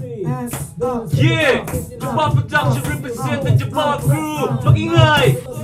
Yeah! Japan Production represent the Japan crew! Mag-ingay!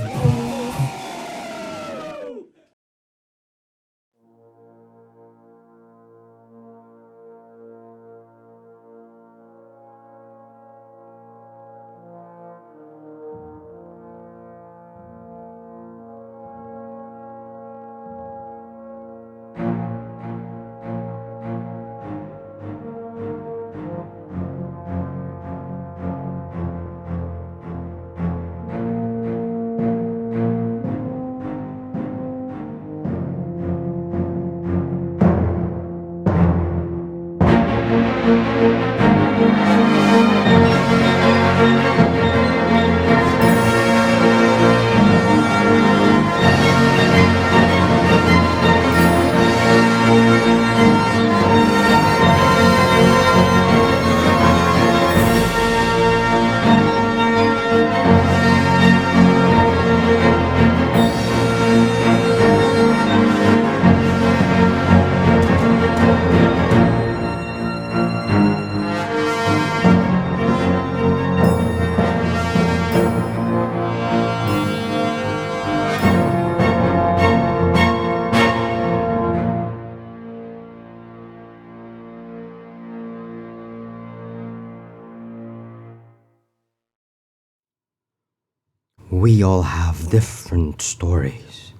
We all have different stories.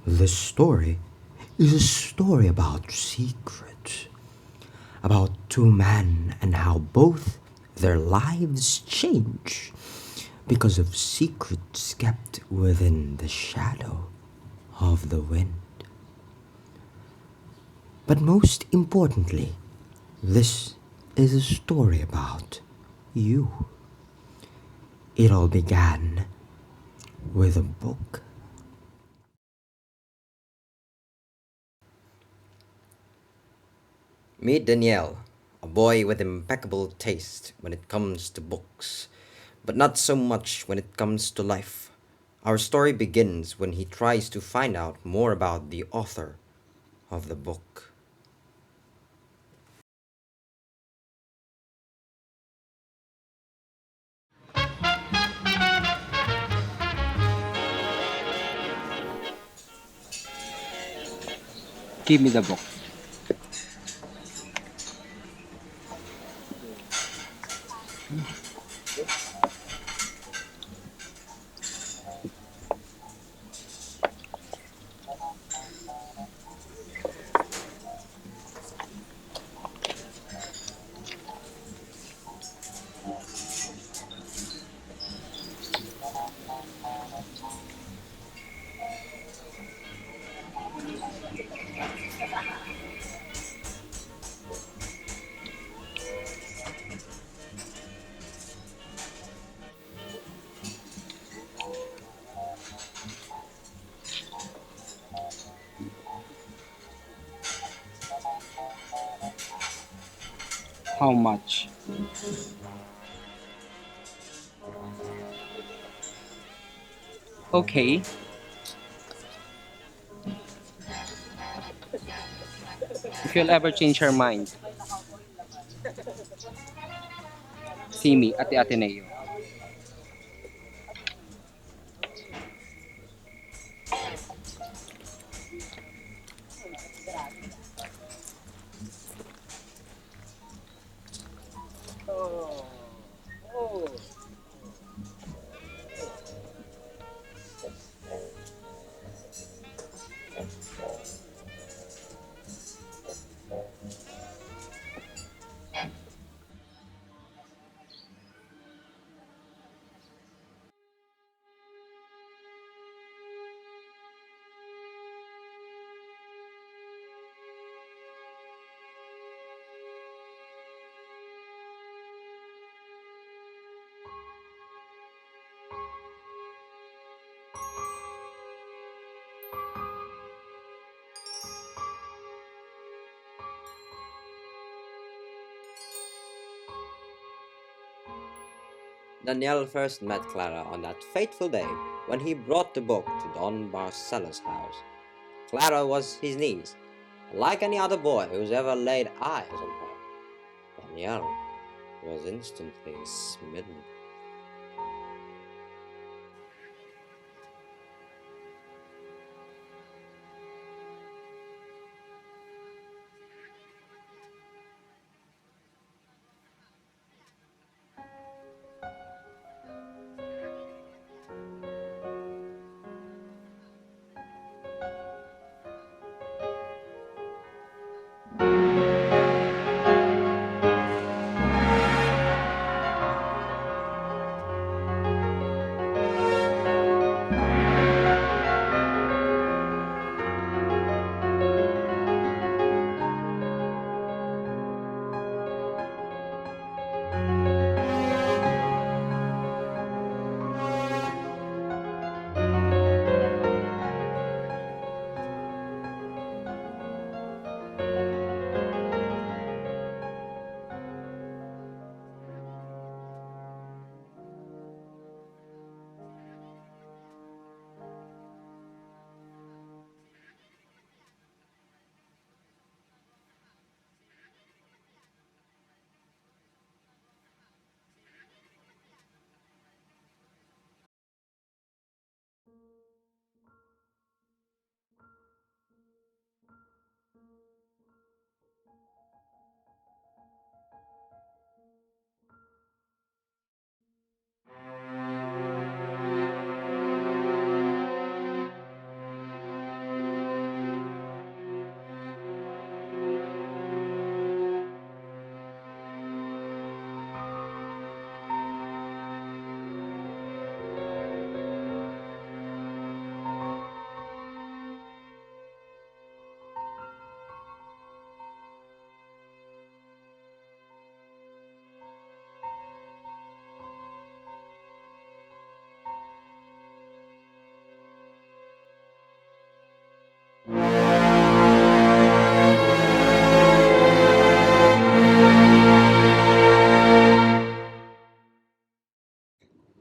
This story is a story about secrets, about two men and how both their lives change because of secrets kept within the shadow of the wind. But most importantly, this is a story about you. It all began with a book. Meet Danielle, a boy with impeccable taste when it comes to books, but not so much when it comes to life. Our story begins when he tries to find out more about the author of the book. Give me the book. How much? Okay. If you'll ever change your mind, see me at the Ateneo. Danielle first met Clara on that fateful day when he brought the book to Don Barcelo's house. Clara was his niece, like any other boy who's ever laid eyes on her. Danielle was instantly smitten.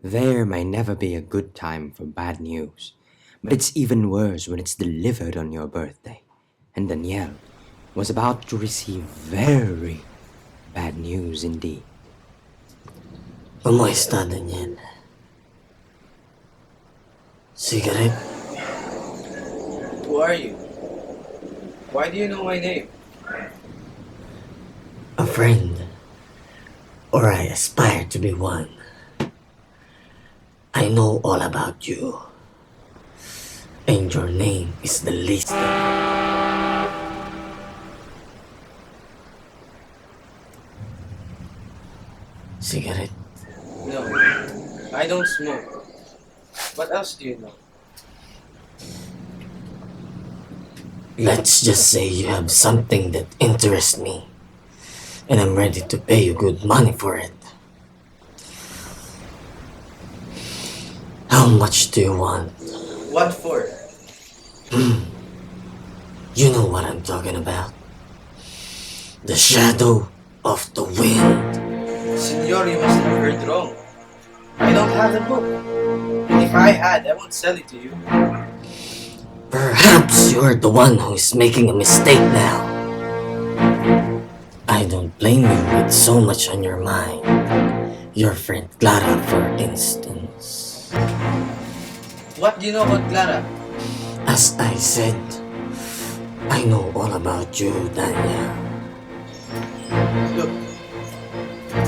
There may never be a good time for bad news, but it's even worse when it's delivered on your birthday. And Danielle was about to receive very bad news indeed. ¿Cómo está, Daniel? Cigarette? Who are you? Why do you know my name? A friend. Or I aspire to be one. I know all about you. And your name is the least. Cigarette? No, I don't smoke. What else do you know? Let's just say you have something that interests me. And I'm ready to pay you good money for it. How much do you want? What for? You know what I'm talking about. The shadow of the wind. Senor, you must have heard wrong. I don't have the book. And if I had, I won't sell it to you. Perhaps you're the one who is making a mistake now. I don't blame you with so much on your mind. Your friend Clara, for instance. What do you know about Clara? As I said, I know all about you, Daniel. Look,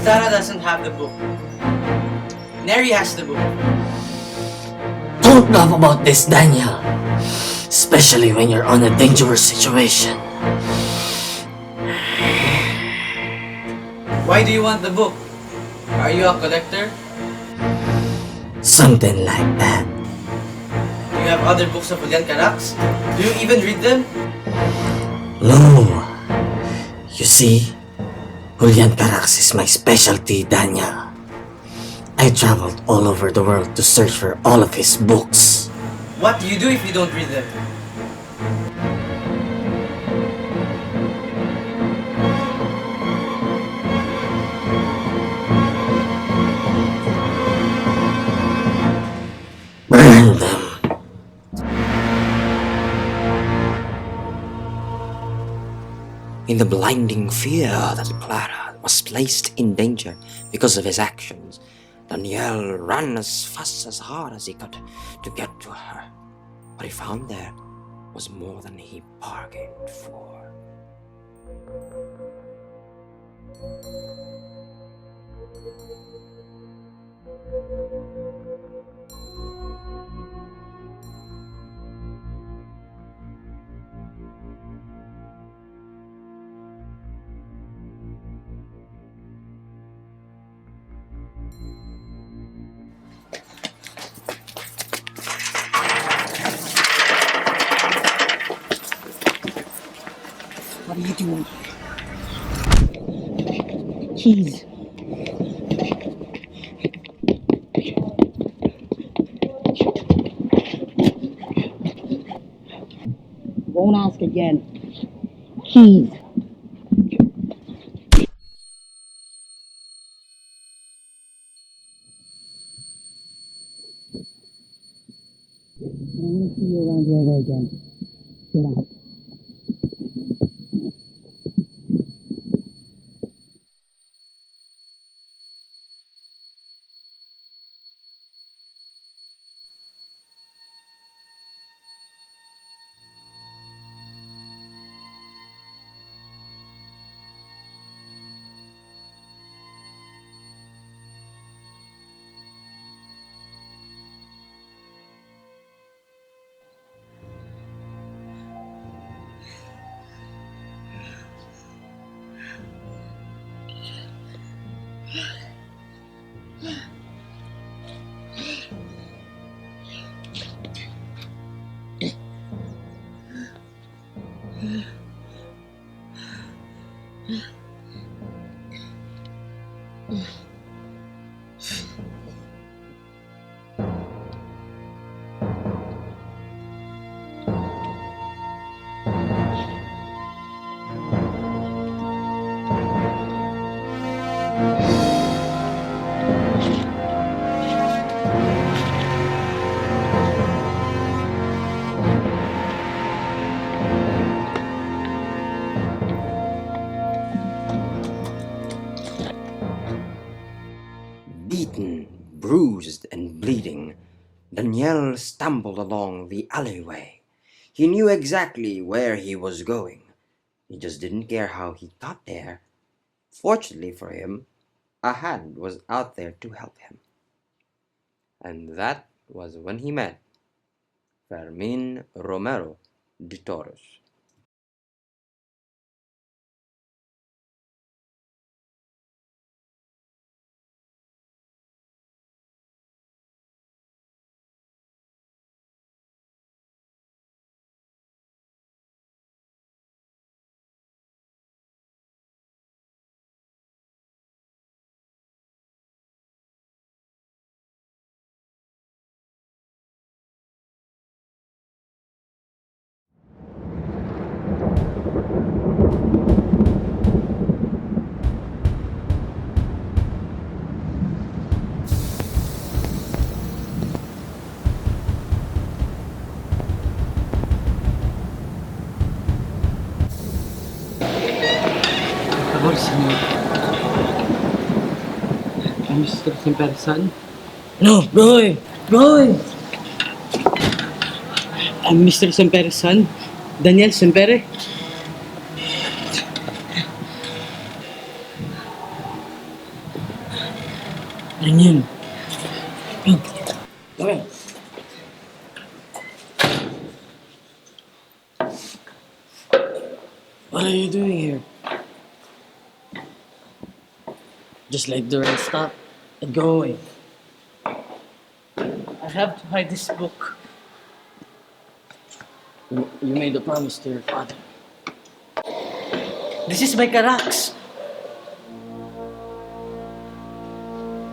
Clara doesn't have the book. Neri has the book. Don't laugh about this, Daniel. Especially when you're on a dangerous situation. Why do you want the book? Are you a collector? Something like that. Do you have other books of Julian Carax? Do you even read them? No. You see, Julian Carax is my specialty, Daniel. I traveled all over the world to search for all of his books. What do you do if you don't read them? Burn them. In the blinding fear that Clara was placed in danger because of his actions, Daniel ran as fast as hard as he could to get to her. What he found there was more than he bargained for. What are you doing? Keys. Won't ask again. Keys. I don't want to see you around here ever again. Get out. Beaten, bruised, and bleeding, Daniel stumbled along the alleyway. He knew exactly where he was going. He just didn't care how he got there. Fortunately for him, a hand was out there to help him. And that was when he met Fermin Romero de Toros. Por favor, señor. Mr. Simperson? No, Roy! Roy! Mr. Simperson? Daniel Sempere? Daniel. Come here. What are you doing here? Just let the rain stop and go away. I have to hide this book. You made a promise to your father. This is my Carax.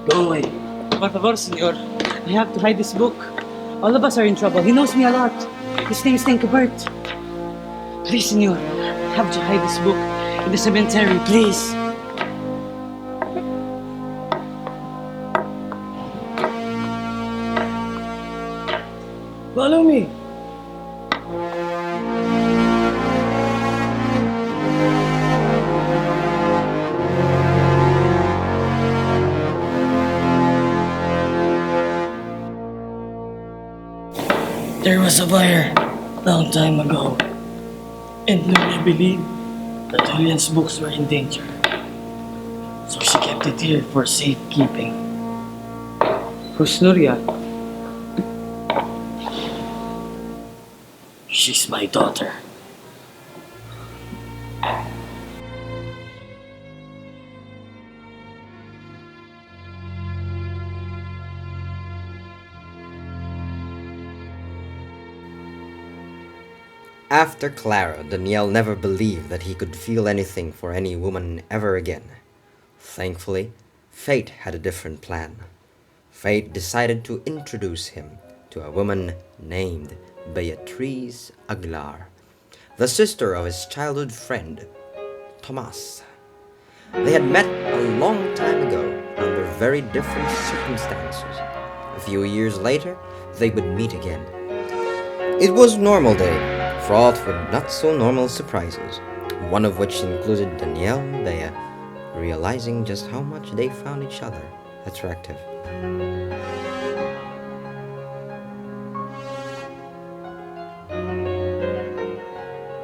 Go away. Por favor, senor. I have to hide this book. All of us are in trouble. He knows me a lot. His name is Bert. Please, senor. I have to hide this book in the cemetery, please. Follow me. There was a fire long time ago, and Lulia believed that Julian's books were in danger. So she kept it here for safekeeping. Who's Nuria? She's my daughter. After Clara, Danielle never believed that he could feel anything for any woman ever again. Thankfully, fate had a different plan. Fate decided to introduce him to a woman named Beatrice Aguilar, the sister of his childhood friend, Tomas. They had met a long time ago under very different circumstances. A few years later, they would meet again. It was normal day, fraught with not-so-normal surprises, one of which included Danielle and Bea realizing just how much they found each other attractive.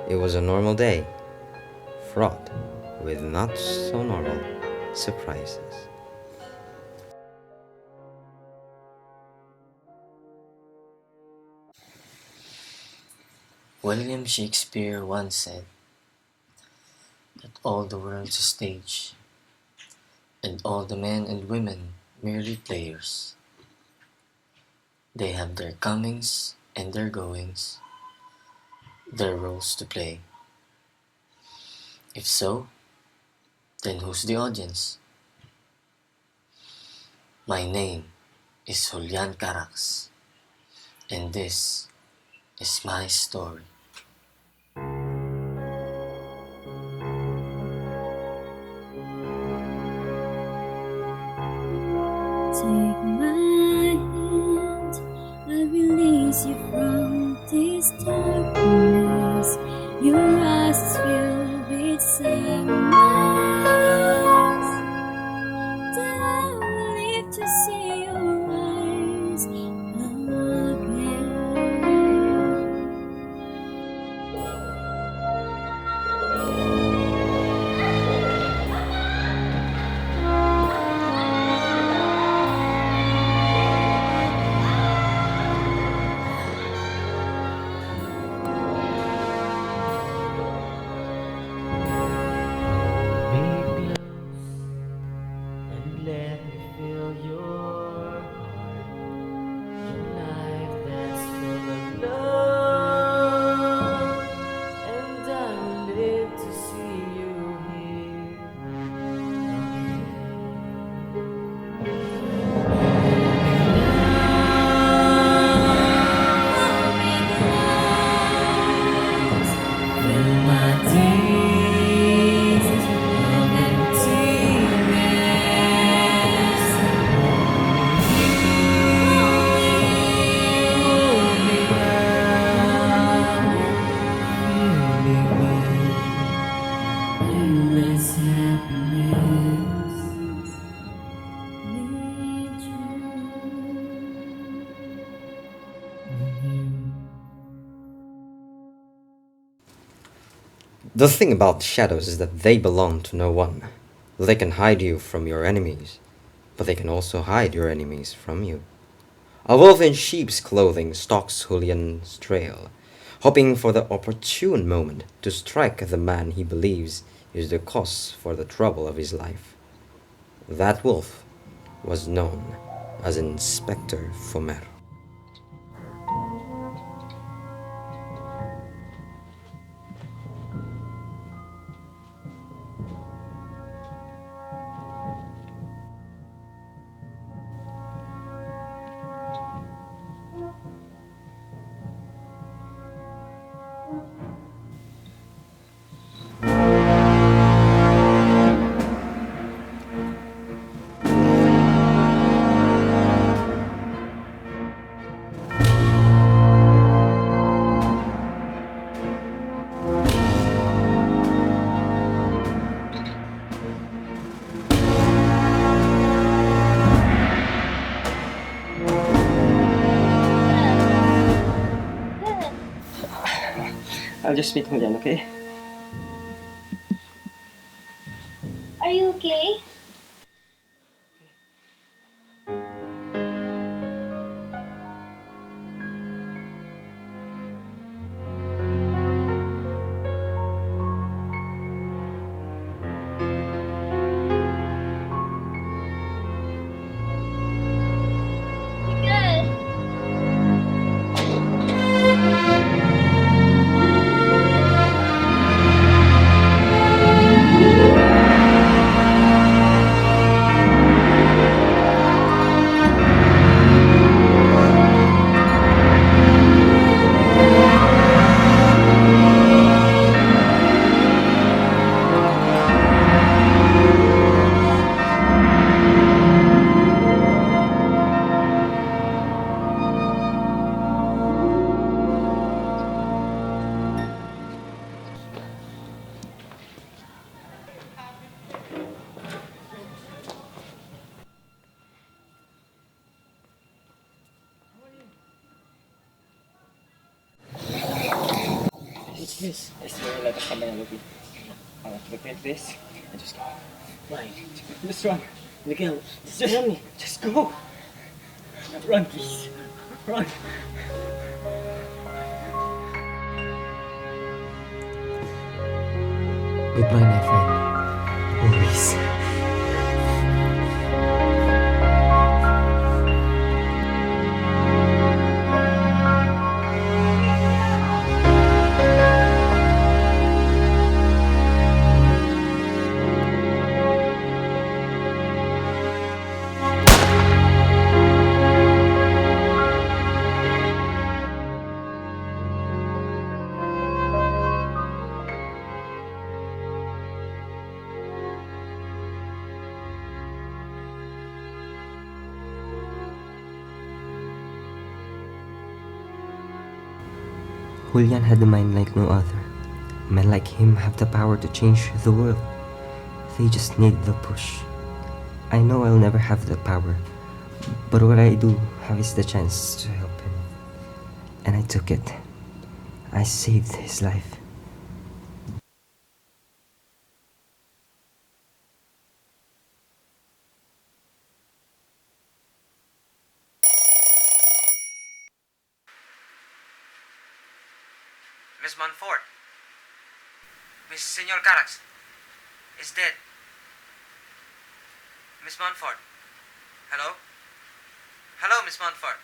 It was a normal day, fraught with not-so-normal surprises. William Shakespeare once said that all the world's a stage, and all the men and women merely players. They have their comings and their goings, their roles to play. If so, then who's the audience? My name is Julian Carax, and this is my story. Take my hand, I release you from this darkness. Your eyes filled with sadness. Then I will live to see your eyes again. And let me feel your heart, your life that's full of love. And I will live to see you here Fill my days of emptiness. Hold me now, endless happiness. Need you. The thing about shadows is that they belong to no one. They can hide you from your enemies, but they can also hide your enemies from you. A wolf in sheep's clothing stalks Julian's trail, hoping for the opportune moment to strike the man he believes is the cause for the trouble of his life. That wolf was known as Inspector Fomer. I'll just meet Julian, okay? Are you okay? Miguel! It's this. It's very like a camera looking. I want to look at this and just go. Why? Just run. Miguel, just run me. Just go. Run, please. Run. Goodbye, my friend. Always. Julian had a mind like no other. Men like him have the power to change the world. They just need the push. I know I'll never have the power, but what I do have is the chance to help him. And I took it. I saved his life. Miss Montfort. Miss Senor Carax is dead. Miss Montfort. Hello? Hello, Miss Montfort.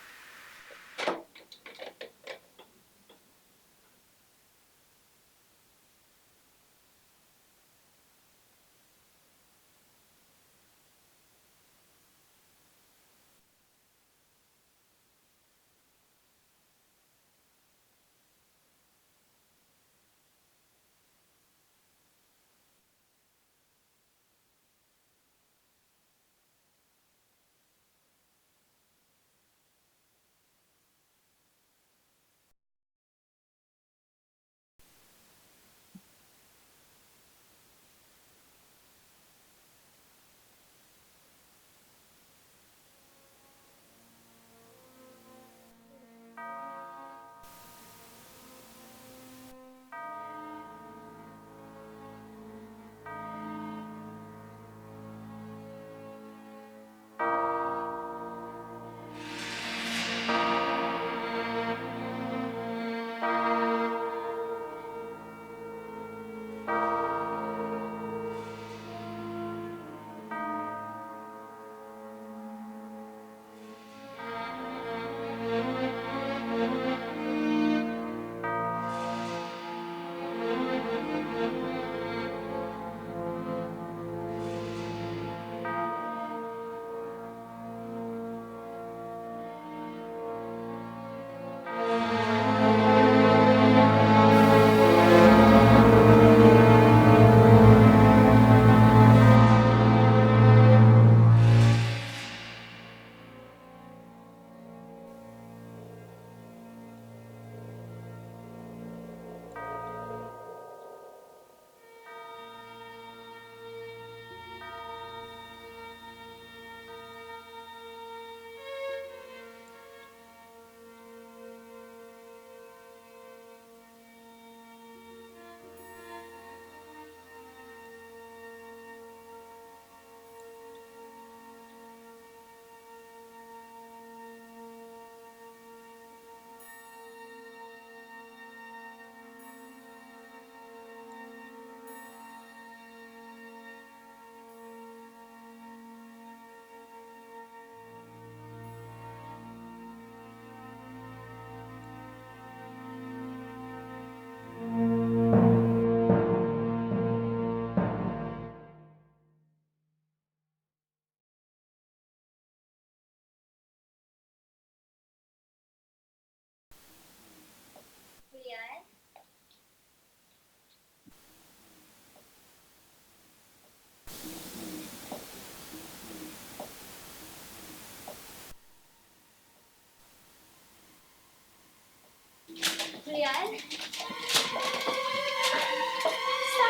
Julian? Stop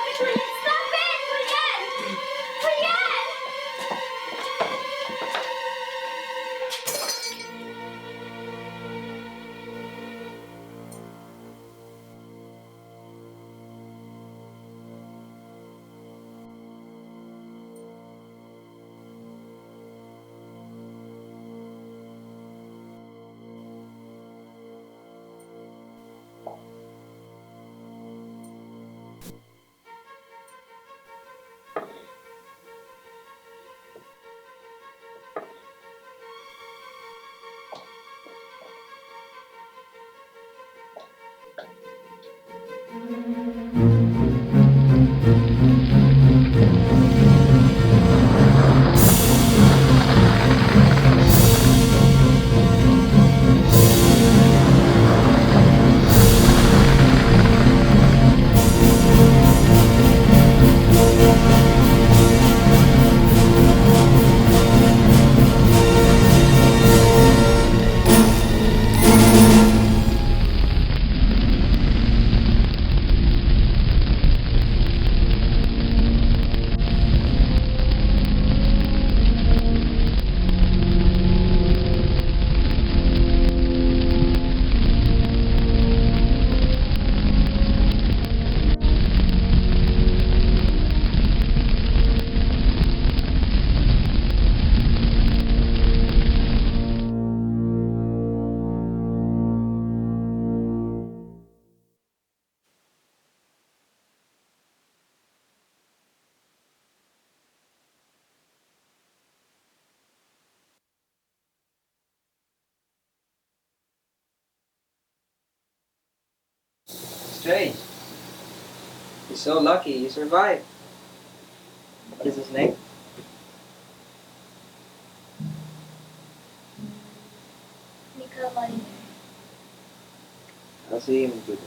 it, Julian! Stop it! Julian! Julian! Strange. He's so lucky he survived. What is his name? Nicole Molina. I'll see him in 2 days.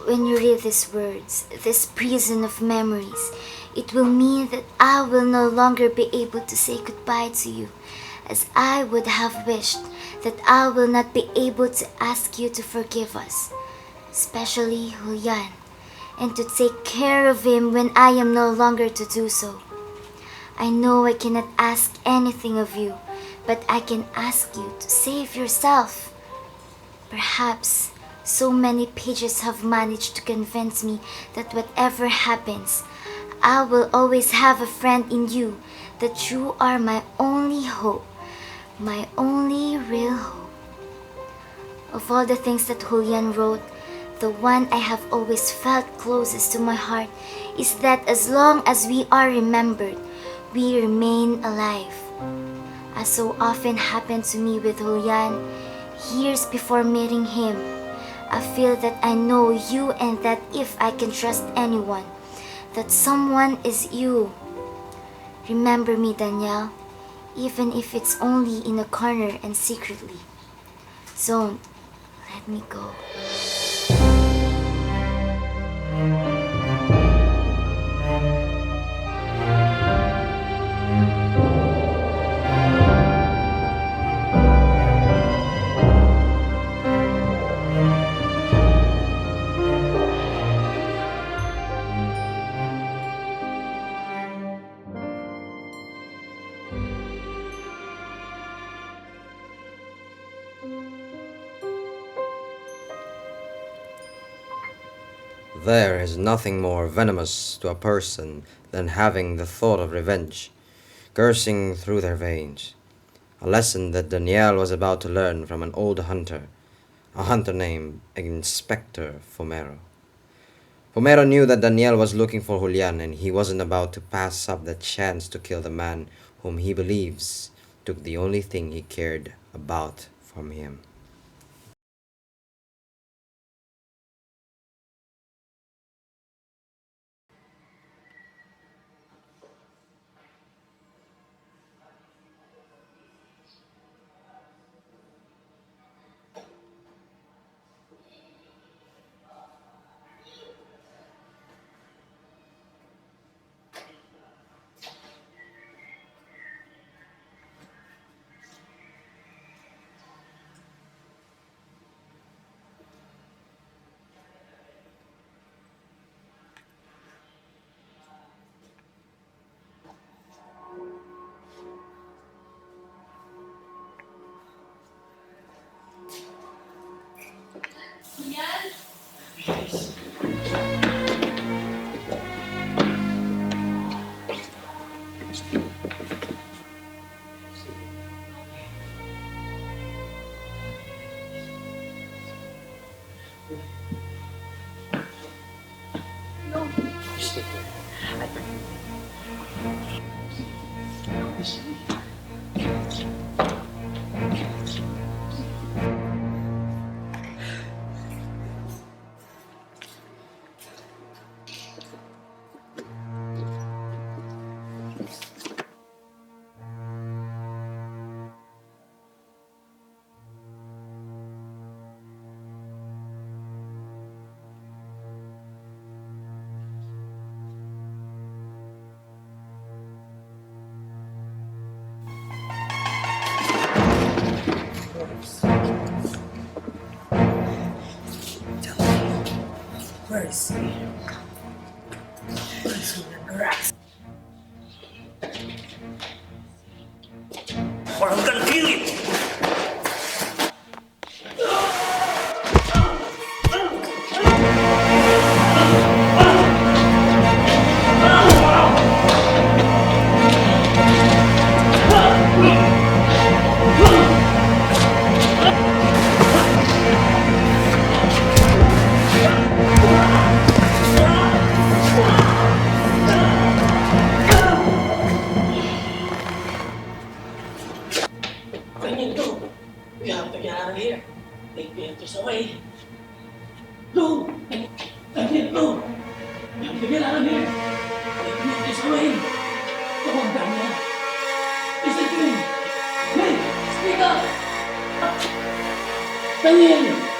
When you read these words, this prison of memories, it will mean that I will no longer be able to say goodbye to you, as I would have wished that I will not be able to ask you to forgive us, especially Julian, and to take care of him when I am no longer to do so. I know I cannot ask anything of you, but I can ask you to save yourself. Perhaps so many pages have managed to convince me that whatever happens, I will always have a friend in you, that you are my only hope, my only real hope. Of all the things that Julian wrote, the one I have always felt closest to my heart is that as long as we are remembered, we remain alive. As so often happened to me with Julian, years before meeting him, I feel that I know you and that if I can trust anyone, that someone is you. Remember me, Danielle, even if it's only in a corner and secretly. Don't let me go. There is nothing more venomous to a person than having the thought of revenge coursing through their veins. A lesson that Danielle was about to learn from an old hunter, a hunter named Inspector Fomero. Fomero knew that Danielle was looking for Julian, and he wasn't about to pass up the chance to kill the man whom he believes took the only thing he cared about from him. Where is he? Where's Julian Caraxes? Or I'm gonna kill you! Daniel, go! We have to get out of here. They get us away. Go! Daniel, go! We have to get out of here. They get us away. Come on, Daniel. Listen to me. Hey, speak up! Daniel!